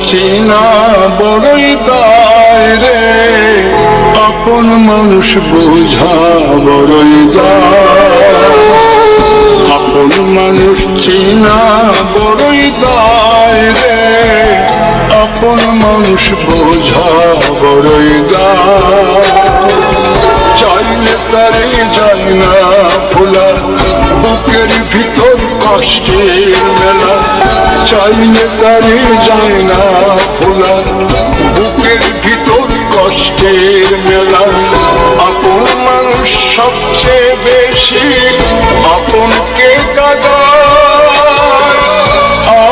চেনা বড়ই দায় রে, আপন মানুষ বোঝা বড়ই দায়। আপন মানুষ চেনা বড়ই দায় রে, আপন মানুষ বোঝা বড়ই দায়। চাইলে তারে যায় না ভোলা, বুকের ভিতর কষ্টের মেলা। চাইলে তারে যায় না ভোলা, বুকের ভিতর কষ্টের মেলা। আপন মানুষ সবচেয়ে বেশি আপনকে কাঁদায়,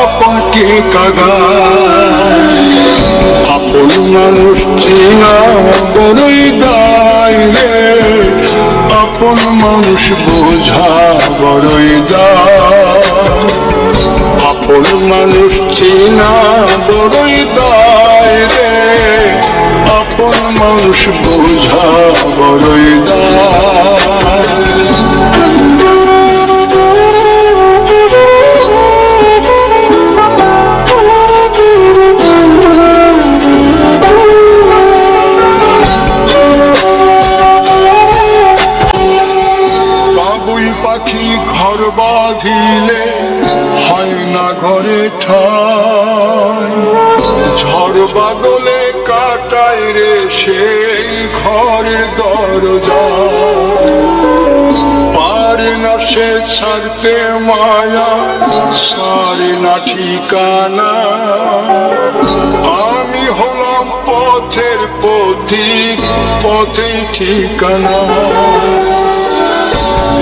আপনকে কাঁদায়। আপন মানুষ চেনা বড়ই দায় রে, আপন মানুষ বোঝা বড়ই দায়। আপন মানুষ চেনা বড়ই দায় রে, আপন মানুষ বোঝা বড়ই দায়। পাখি ঘর বাঁধিলে হয় না ঘরে ঠাই, ঝড় বাদলে কাটায় রে সেই ঘরের দরজা। পারে না সে ছাড়তে মায়া, সারে না ঠিকানা। আমি হলাম পথের পথিক, পথেই ঠিকানা।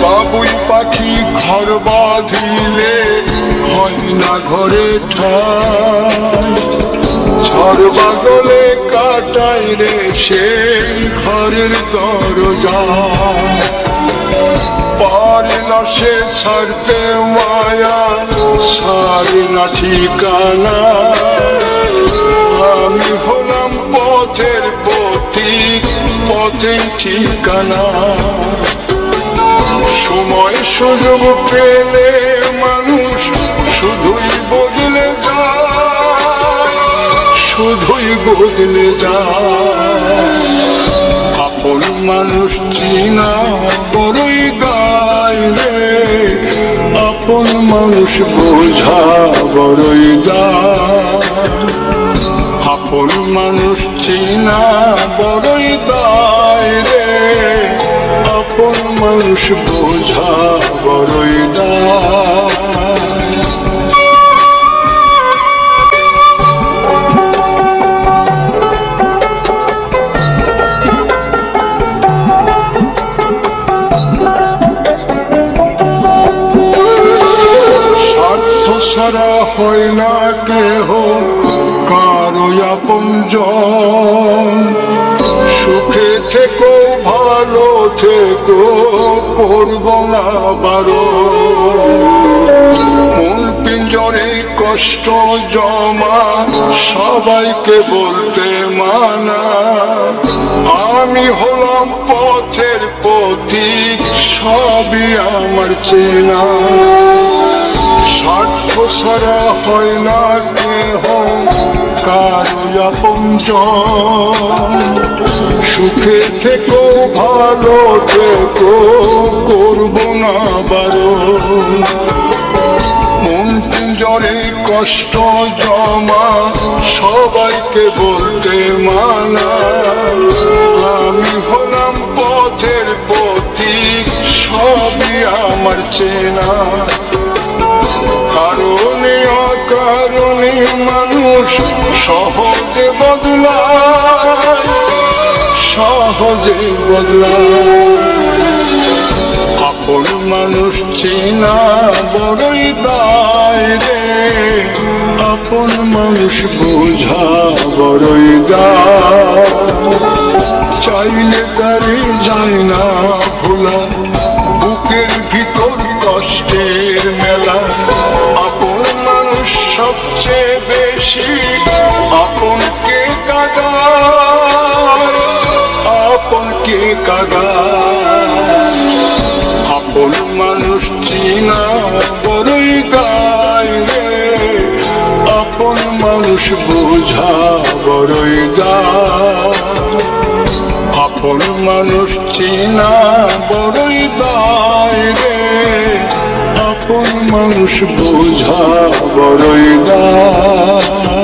বাবুই পাখি ঘর বাঁধিলে হয় না ঘরে ঠাই, ঝড় বাদলে কাটায় রে সেই ঘরের দরজা। পারে না সে ছাড়তে মায়া, সারে না ঠিকানা। আমি হলাম পথের পথিক, পথেই ঠিকানা। সময় সুযোগ পেলে মানুষ শুধুই বদলে যায়, শুধুই বদলে যায়। আপন মানুষ চেনা বড়ই দায় রে, আপন মানুষ বোঝা বড়ই দায়। আপন মানুষ চেনা বড়ই দায় রে, আপন মানুষ বোঝা বড়ই দায়। স্বার্থ ছাড়া হয় না কেহ কারো আপনজন। সুখে থেকো ভালো থেকো, করব না বারণ। মন পিঞ্জরে কষ্ট জমা, সবাইকে বলতে মানা। আমি হলাম পথের পথিক, সবই আমার চেনা। স্বার্থ ছাড়া হয় না কেহ কারো আপনজন। সুখে থেকো ভালো থেকো, করব না বারণ। মন পিঞ্জরে কষ্ট জমা, সবাইকে বলতে মানা। আমি হলাম পথের পথিক, সবই আমার চেনা। কারণে অকারণে মানুষ সহজে বদলায়, সহজে বদলায়। আপন মানুষ চেনা বড়ই দায় রে, আপন মানুষ বোঝা বড়ই দায়। চাইলে তারে যায় না ভোলা, বুকের ভিতর কষ্টের মেলা। আপন মানুষ সবচেয়ে বেশি আপনকে কাঁদায়, আপনকে কাঁদায়। আপন মানুষ চেনা বড়ই দায় রে, আপন মানুষ বোঝা বড়ই দায়, আপন মানুষ চেনা বড়ই দায় রে, আপন মানুষ বোঝা বড়ই দায়।